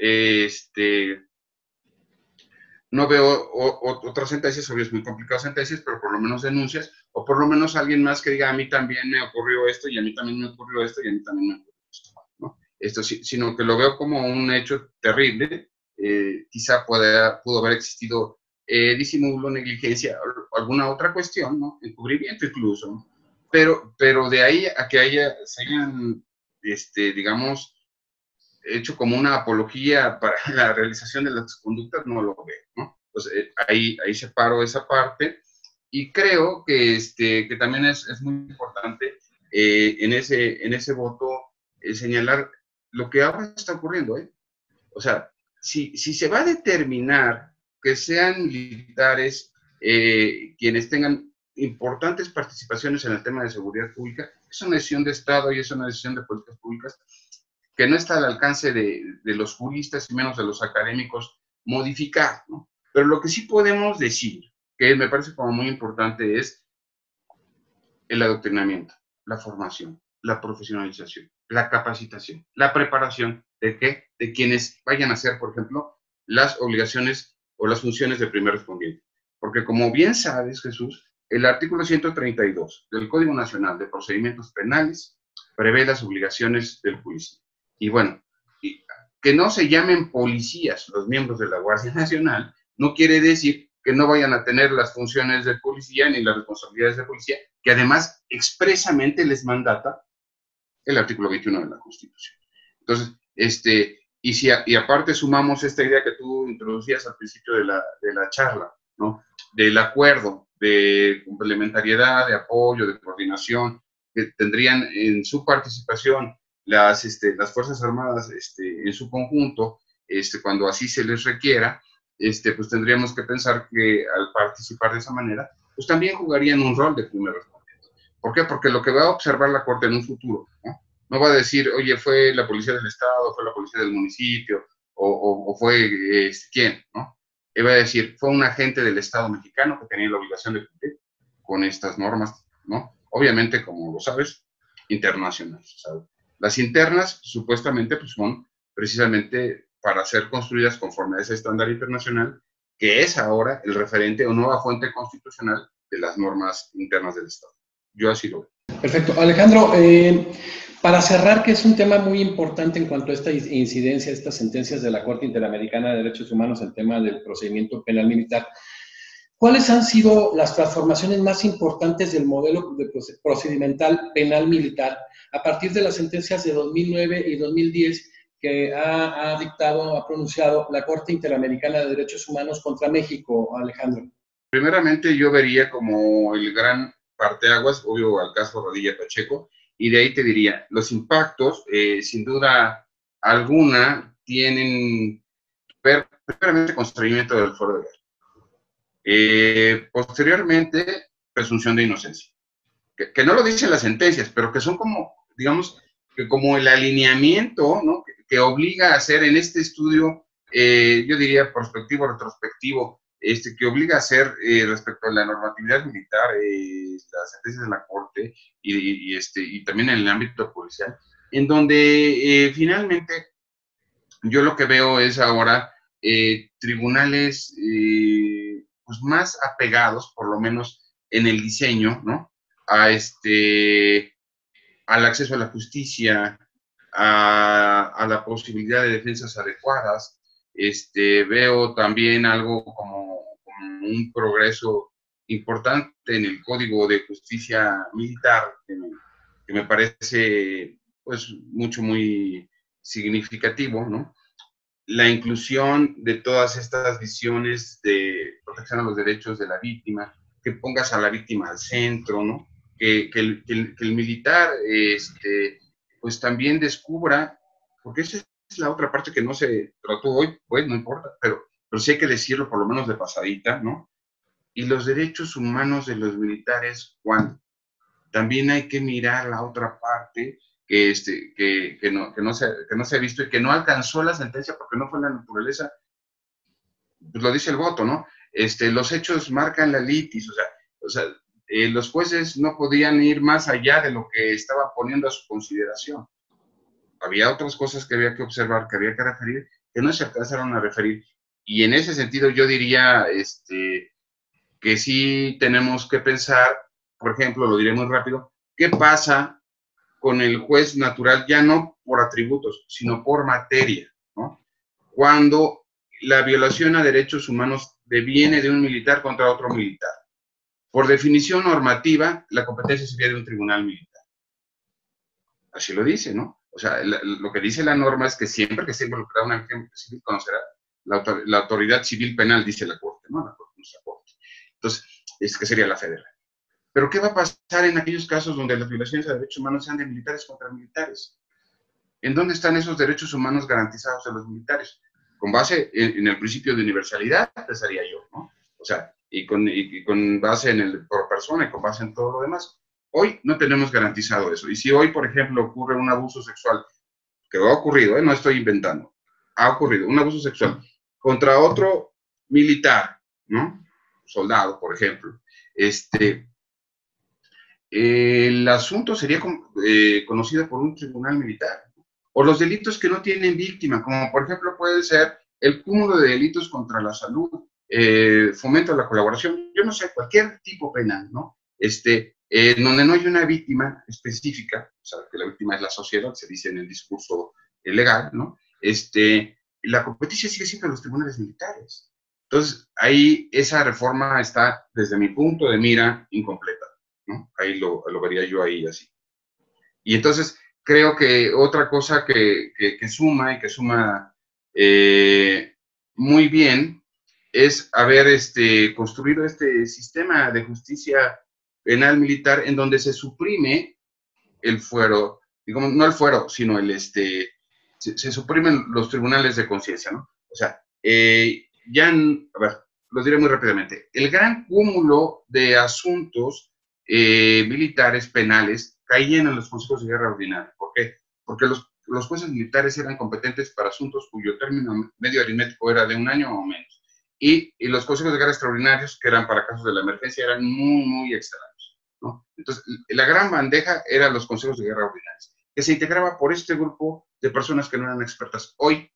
no veo otras sentencias, obvio es muy complicado sentencias, pero por lo menos denuncias, o por lo menos alguien más que diga, a mí también me ocurrió esto, y a mí también me ocurrió esto, y a mí también me ocurrió esto, ¿no? Sino que lo veo como un hecho terrible. Quizá pudo haber existido disimulo, negligencia, o alguna otra cuestión, ¿no?, encubrimiento incluso, ¿no? Pero de ahí a que se hayan, digamos, hecho como una apología para la realización de las conductas, no lo veo, ¿no? Entonces, ahí separo esa parte, y creo que también es muy importante en ese voto señalar lo que ahora está ocurriendo, ¿eh? O sea, si se va a determinar que sean militares quienes tengan importantes participaciones en el tema de seguridad pública, es una decisión de Estado y es una decisión de políticas públicas que no está al alcance de los juristas y menos de los académicos modificar, ¿no? Pero lo que sí podemos decir, que me parece como muy importante, es el adoctrinamiento, la formación, la profesionalización, la capacitación, la preparación de quienes vayan a hacer, por ejemplo, las obligaciones o las funciones de primer respondiente. Porque como bien sabes, Jesús, el artículo 132 del Código Nacional de Procedimientos Penales prevé las obligaciones del policía. Y bueno, que no se llamen policías los miembros de la Guardia Nacional no quiere decir que no vayan a tener las funciones de policía ni las responsabilidades de policía, que además expresamente les mandata el artículo 21 de la Constitución. Entonces, y aparte sumamos esta idea que tú introducías al principio de la charla, ¿no?, del acuerdo de complementariedad, de apoyo, de coordinación, que tendrían en su participación las Fuerzas Armadas en su conjunto, cuando así se les requiera, pues tendríamos que pensar que al participar de esa manera, pues también jugarían un rol de primer respondiente. ¿Por qué? Porque lo que va a observar la Corte en un futuro, no va a decir, oye, fue la policía del Estado, fue la policía del municipio, o fue quién, ¿no? Y va a decir, fue un agente del Estado mexicano que tenía la obligación de cumplir con estas normas, ¿no? Obviamente, como lo sabes, internacionales, ¿sabes? Las internas, supuestamente, pues son precisamente para ser construidas conforme a ese estándar internacional, que es ahora el referente o nueva fuente constitucional de las normas internas del Estado. Yo así lo veo. Perfecto. Alejandro, para cerrar, que es un tema muy importante en cuanto a esta incidencia, estas sentencias de la Corte Interamericana de Derechos Humanos, el tema del procedimiento penal militar, ¿cuáles han sido las transformaciones más importantes del modelo procedimental penal militar a partir de las sentencias de 2009 y 2010 que ha dictado, ha pronunciado la Corte Interamericana de Derechos Humanos contra México, Alejandro? Primeramente, yo vería como el gran parteaguas, obvio, al caso Rodilla Pacheco, y de ahí te diría, los impactos, sin duda alguna, tienen primeramente constreñimiento del fuero de guerra. Posteriormente, presunción de inocencia. Que no lo dicen las sentencias, pero que son como, digamos, que como el alineamiento, ¿no? Que obliga a hacer en este estudio, yo diría prospectivo, retrospectivo, que obliga a hacer respecto a la normatividad militar, las sentencias de la Corte y también en el ámbito policial, en donde finalmente yo lo que veo es ahora tribunales pues más apegados, por lo menos en el diseño, ¿no? Al acceso a la justicia, a la posibilidad de defensas adecuadas. Veo también algo como un progreso importante en el Código de Justicia Militar, que me parece pues muy significativo, ¿no? La inclusión de todas estas visiones de protección a los derechos de la víctima, que pongas a la víctima al centro, ¿no? Que el militar, pues también descubra, porque esa es la otra parte que no se trató hoy, pues no importa, pero sí hay que decirlo por lo menos de pasadita, ¿no? Y los derechos humanos de los militares, Juan, también hay que mirar la otra parte que no se ha visto y que no alcanzó la sentencia porque no fue la naturaleza, pues lo dice el voto, ¿no? Los hechos marcan la litis, o sea los jueces no podían ir más allá de lo que estaban poniendo a su consideración. Había otras cosas que había que observar, que había que referir, que no se alcanzaron a referir. Y en ese sentido yo diría que sí tenemos que pensar, por ejemplo, lo diré muy rápido, ¿qué pasa con el juez natural, ya no por atributos, sino por materia, ¿no? Cuando la violación a derechos humanos deviene de un militar contra otro militar. Por definición normativa, la competencia sería de un tribunal militar. Así lo dice, ¿no? O sea, lo que dice la norma es que siempre que se involucra una acción civil, conocerá la autoridad civil penal, dice la Corte, ¿no? La Corte, nuestra Corte. Entonces, es que sería la federal. Pero ¿qué va a pasar en aquellos casos donde las violaciones a derechos humanos sean de militares contra militares? ¿En dónde están esos derechos humanos garantizados a los militares? Con base en el principio de universalidad, pensaría yo, ¿no? O sea, y con base en el por persona y con base en todo lo demás. Hoy no tenemos garantizado eso. Y si hoy, por ejemplo, ocurre un abuso sexual, que ha ocurrido, no estoy inventando, ha ocurrido un abuso sexual contra otro militar, ¿no? Soldado, por ejemplo. El asunto sería conocido por un tribunal militar. O los delitos que no tienen víctima, como por ejemplo puede ser el cúmulo de delitos contra la salud, fomento a la colaboración, yo no sé, cualquier tipo penal, ¿no? Donde no hay una víctima específica, o sea, que la víctima es la sociedad, se dice en el discurso legal, ¿no? La competencia sigue siendo en los tribunales militares. Entonces, ahí esa reforma está, desde mi punto de mira, incompleta, ¿no? Ahí lo vería yo ahí así. Y entonces, creo que otra cosa que suma y que suma muy bien es haber construido este sistema de justicia penal militar en donde se suprime el fuero, digamos, no el fuero, sino se suprimen los tribunales de conciencia, ¿no? O sea, a ver, lo diré muy rápidamente, el gran cúmulo de asuntos militares, penales, caían en los consejos de guerra ordinaria. ¿Por qué? Porque los jueces militares eran competentes para asuntos cuyo término medio aritmético era de 1 año o menos. Y los consejos de guerra extraordinarios, que eran para casos de la emergencia, eran muy extraños, ¿no? Entonces, la gran bandeja eran los consejos de guerra ordinarios, que se integraba por este grupo de personas que no eran expertas. Hoy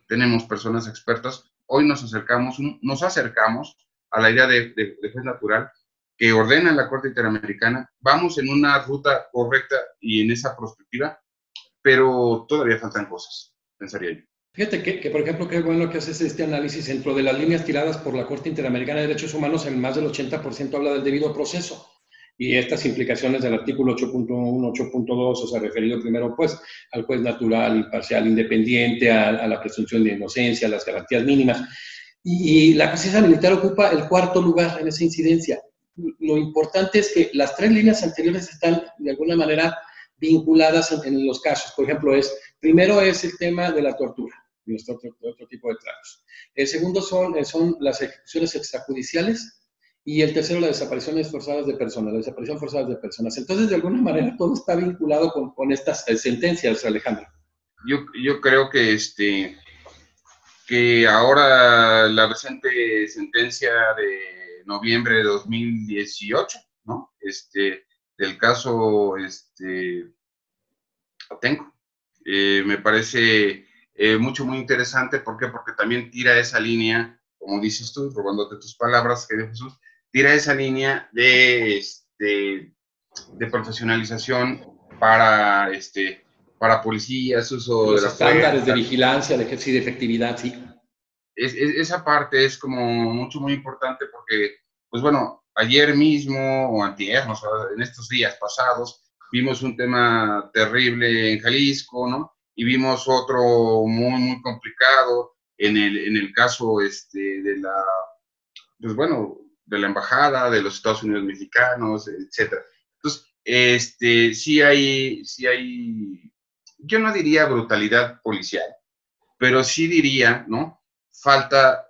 tenemos personas expertas, hoy nos acercamos a la idea de juez natural, que ordena la Corte Interamericana, vamos en una ruta correcta y en esa perspectiva, pero todavía faltan cosas, pensaría yo. Fíjate que, por ejemplo, qué bueno que haces este análisis dentro de las líneas tiradas por la Corte Interamericana de Derechos Humanos, en más del 80% habla del debido proceso. Y estas implicaciones del artículo 8.1, 8.2, o sea, referido primero pues al juez natural, imparcial, independiente, a la presunción de inocencia, a las garantías mínimas. Y la justicia militar ocupa el cuarto lugar en esa incidencia. Lo importante es que las tres líneas anteriores están de alguna manera vinculadas en los casos. Por ejemplo, primero es el tema de la tortura y otro tipo de tratos. El segundo son las ejecuciones extrajudiciales, y el tercero, las desapariciones forzadas de personas, la desaparición forzada de personas. Entonces, de alguna manera, todo está vinculado con estas sentencias, Alejandro. Yo creo que ahora la reciente sentencia de noviembre de 2018, ¿no? Del caso Atenco, me parece muy interesante. ¿Por qué? Porque también tira esa línea, como dices tú, robándote tus palabras, querido Jesús, tira esa línea de profesionalización para policías, uso Los de la estándares fuerza. de vigilancia, de ejercicio de efectividad, sí. Esa parte es como muy importante porque, pues bueno, ayer mismo o antier, no sé, en estos días pasados, vimos un tema terrible en Jalisco, ¿no? Y vimos otro muy complicado en el caso pues bueno, de la embajada, de los Estados Unidos mexicanos, etcétera. Entonces, sí hay, yo no diría brutalidad policial, pero sí diría, ¿no? Falta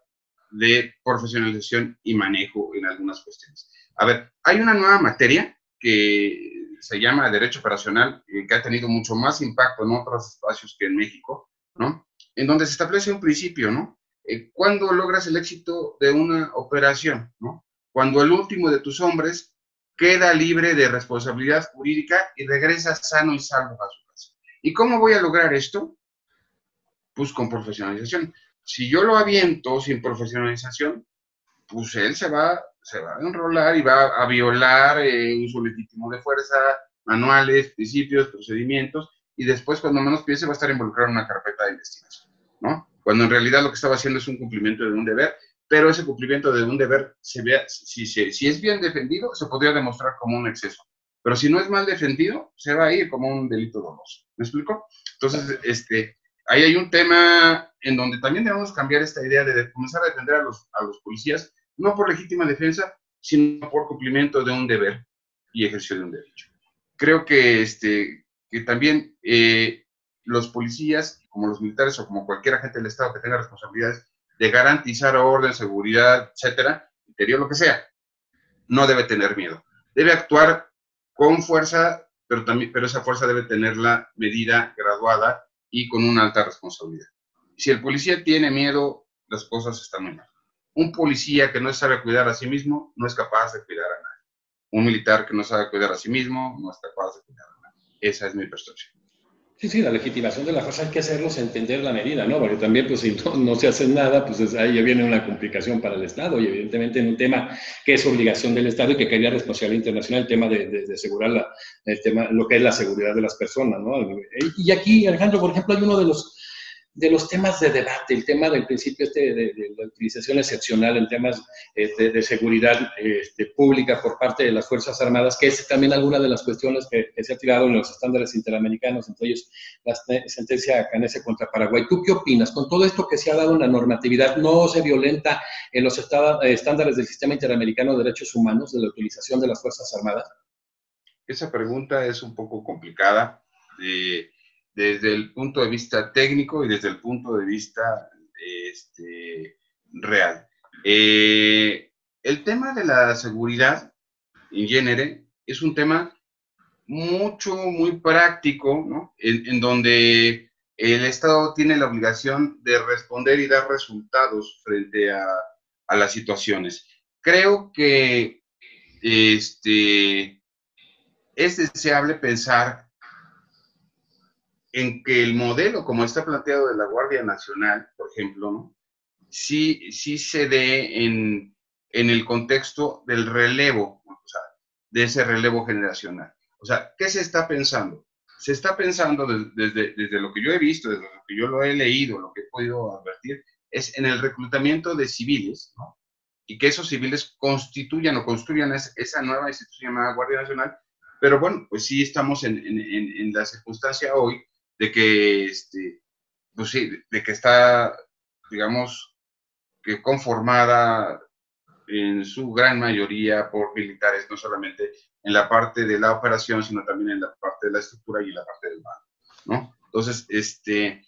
de profesionalización y manejo en algunas cuestiones. A ver, hay una nueva materia que se llama Derecho Operacional, que ha tenido mucho más impacto en otros espacios que en México, ¿no? En donde se establece un principio, ¿no? ¿Cuándo logras el éxito de una operación, ¿no? Cuando el último de tus hombres queda libre de responsabilidad jurídica y regresa sano y salvo a su casa. ¿Y cómo voy a lograr esto? Pues con profesionalización. Si yo lo aviento sin profesionalización, pues él se va a enrolar y va a violar uso legítimo de fuerza, manuales, principios, procedimientos, y después, cuando menos piense, va a estar involucrado en una carpeta de investigación, ¿no? Cuando en realidad lo que estaba haciendo es un cumplimiento de un deber, pero ese cumplimiento de un deber, si es bien defendido, se podría demostrar como un exceso. Pero si no es mal defendido, se va a ir como un delito doloso. ¿Me explico? Entonces, ahí hay un tema en donde también debemos cambiar esta idea de comenzar a defender a los policías, no por legítima defensa, sino por cumplimiento de un deber y ejercicio de un derecho. Creo que también los policías, como los militares o como cualquier agente del Estado que tenga responsabilidades de garantizar orden, seguridad, etcétera, interior, lo que sea, no debe tener miedo. Debe actuar con fuerza, pero esa fuerza debe tenerla medida, graduada y con una alta responsabilidad. Si el policía tiene miedo, las cosas están muy mal. Un policía que no sabe cuidar a sí mismo no es capaz de cuidar a nadie. Un militar que no sabe cuidar a sí mismo no es capaz de cuidar a nadie. Esa es mi percepción. Sí, la legitimación de la fuerza hay que hacerlos entender la medida, ¿no? Porque también, pues, si no se hace nada, pues ahí ya viene una complicación para el Estado, y evidentemente en un tema que es obligación del Estado y que quería responsabilidad internacional, el tema de asegurar lo que es la seguridad de las personas, ¿no? Y aquí, Alejandro, por ejemplo, hay uno de los temas de debate, el tema del principio de la utilización excepcional en temas de seguridad pública por parte de las Fuerzas Armadas, que es también alguna de las cuestiones que se ha tirado en los estándares interamericanos, entre ellos la sentencia canese contra Paraguay. ¿Tú qué opinas? Con todo esto que se ha dado en la normatividad, ¿no se violenta en los estándares del Sistema Interamericano de Derechos Humanos de la utilización de las Fuerzas Armadas? Esa pregunta es un poco complicada. Desde el punto de vista técnico y desde el punto de vista real. El tema de la seguridad in genere es un tema muy práctico, ¿no? En donde el Estado tiene la obligación de responder y dar resultados frente a las situaciones. Creo que es deseable pensar en que el modelo, como está planteado de la Guardia Nacional, por ejemplo, ¿no? Sí se dé en el contexto del relevo. de ese relevo generacional. O sea, ¿qué se está pensando? Se está pensando desde lo que yo he visto, desde lo que yo lo he leído, lo que he podido advertir, es en el reclutamiento de civiles, ¿no? Y que esos civiles constituyan o construyan esa nueva institución llamada Guardia Nacional. Pero bueno, pues sí estamos en la circunstancia hoy de que, pues sí, de que está, digamos, que conformada en su gran mayoría por militares, no solamente en la parte de la operación, sino también en la parte de la estructura y en la parte del mando, ¿no? Entonces, este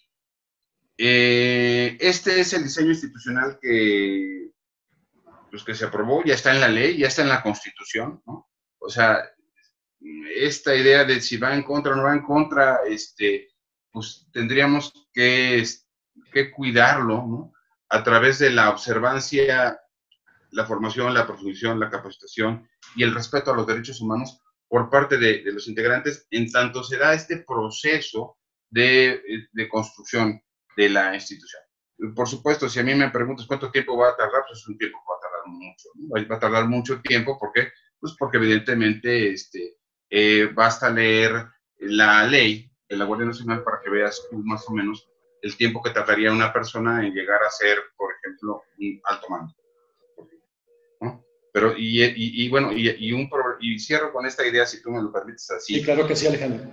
es el diseño institucional pues que se aprobó, ya está en la ley, ya está en la Constitución, ¿no? O sea, esta idea de si va en contra o no va en contra, pues tendríamos que cuidarlo, ¿no? A través de la observancia, la formación, la profundización, la capacitación y el respeto a los derechos humanos por parte de los integrantes, en tanto se da este proceso de construcción de la institución. Por supuesto, si a mí me preguntas cuánto tiempo va a tardar, pues es un tiempo que va a tardar mucho, ¿no? Va a tardar mucho tiempo, ¿por qué? Pues porque evidentemente basta leer la ley de la Guardia Nacional para que veas tú más o menos el tiempo que tardaría una persona en llegar a ser, por ejemplo, un alto mando, ¿no? Pero, bueno, y cierro con esta idea, si tú me lo permites así. Sí, claro que sí, Alejandro.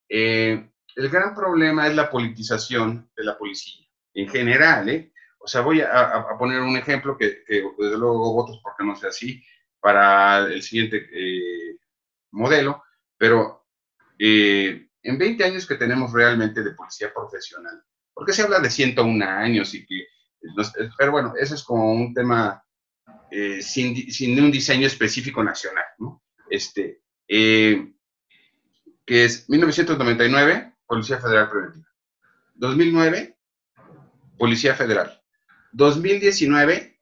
El gran problema es la politización de la policía, en general, ¿eh? O sea, voy a poner un ejemplo que desde luego votos porque no sea así para el siguiente modelo, pero en 20 años que tenemos realmente de policía profesional, porque se habla de 101 años y que, pero bueno, eso es como un tema sin un diseño específico nacional, ¿no? Que es 1999, Policía Federal Preventiva. 2009, Policía Federal. 2019,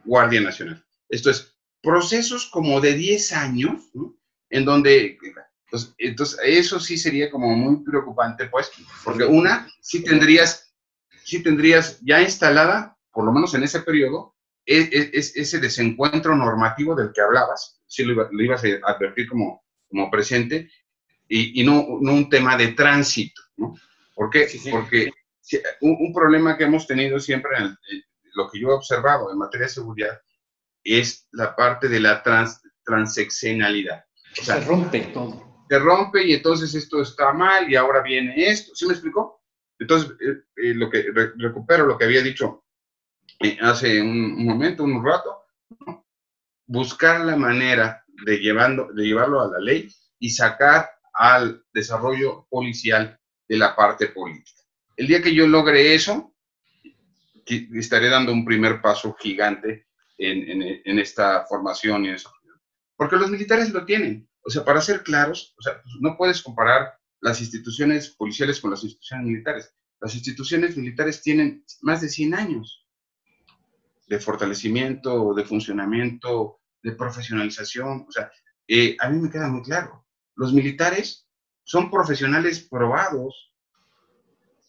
Guardia Nacional. Esto es, procesos como de 10 años, ¿no? En donde, entonces, eso sí sería como muy preocupante, pues, porque sí tendrías ya instalada, por lo menos en ese periodo, ese desencuentro normativo del que hablabas, sí lo ibas a advertir como presente, y no un tema de tránsito, ¿no? ¿Por qué? Sí. Porque un problema que hemos tenido siempre, lo que yo he observado en materia de seguridad, es la parte de la transeccionalidad. O sea, se rompe todo. Se rompe y entonces esto está mal y ahora viene esto. ¿Sí me explicó? Entonces, lo que recupero lo que había dicho hace un momento, un rato, ¿no? Buscar la manera de llevarlo a la ley y sacar al desarrollo policial de la parte política. El día que yo logre eso, estaré dando un primer paso gigante en esta formación y eso. Porque los militares lo tienen. O sea, para ser claros, o sea, no puedes comparar las instituciones policiales con las instituciones militares. Las instituciones militares tienen más de 100 años de fortalecimiento, de funcionamiento, de profesionalización. O sea, a mí me queda muy claro. Los militares son profesionales probados.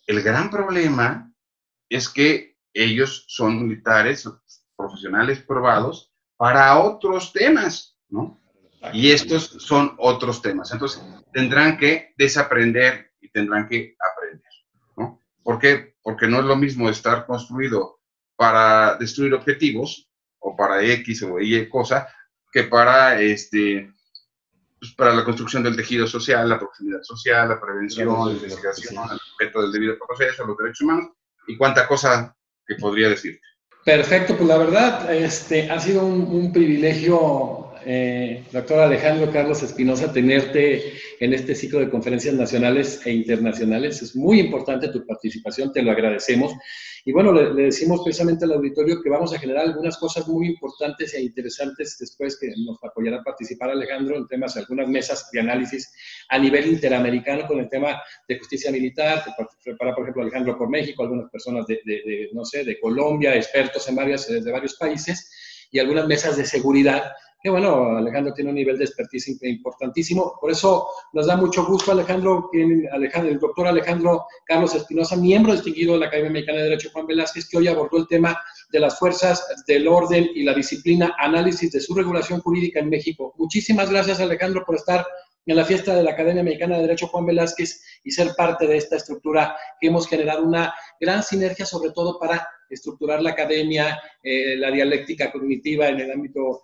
El gran problema es que ellos son militares profesionales probados para otros temas, ¿no? Y estos son otros temas. Entonces, tendrán que desaprender y tendrán que aprender, ¿no? ¿Por qué? Porque no es lo mismo estar construido para destruir objetivos o para X o Y cosa que para pues para la construcción del tejido social, la proximidad social, la prevención, la investigación, el respeto del debido proceso, los derechos humanos y cuánta cosa que podría decirte. Perfecto, pues la verdad ha sido un privilegio, doctor Alejandro Carlos Espinosa, tenerte en este ciclo de conferencias nacionales e internacionales. Es muy importante tu participación, te lo agradecemos. Y bueno, le decimos precisamente al auditorio que vamos a generar algunas cosas muy importantes e interesantes después, que nos apoyará a participar Alejandro en temas, algunas mesas de análisis a nivel interamericano con el tema de justicia militar, que prepara, por ejemplo, Alejandro por México, algunas personas no sé, de Colombia, expertos en de varios países, y algunas mesas de seguridad, que bueno, Alejandro tiene un nivel de expertise importantísimo. Por eso nos da mucho gusto, el doctor Alejandro Carlos Espinosa, miembro distinguido de la Academia Mexicana de Derecho Juan Velázquez, que hoy abordó el tema de las fuerzas del orden y la disciplina, análisis de su regulación jurídica en México. Muchísimas gracias, Alejandro, por estar en la fiesta de la Academia Mexicana de Derecho Juan Velázquez y ser parte de esta estructura que hemos generado una gran sinergia, sobre todo para estructurar la academia, la dialéctica cognitiva en el ámbito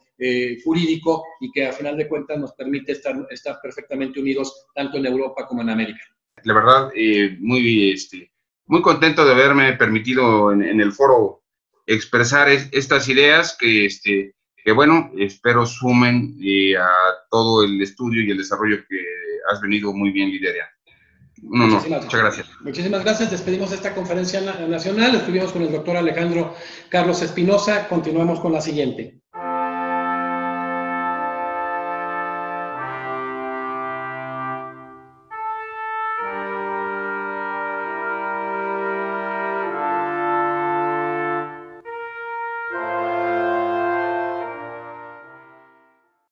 jurídico, y que a final de cuentas nos permite estar perfectamente unidos tanto en Europa como en América. La verdad, muy contento de haberme permitido en el foro expresar estas ideas que bueno, espero sumen a todo el estudio y el desarrollo que has venido muy bien liderando. Muchas gracias. Muchísimas gracias. Despedimos esta conferencia nacional. Estuvimos con el doctor Alejandro Carlos Espinosa. Continuamos con la siguiente.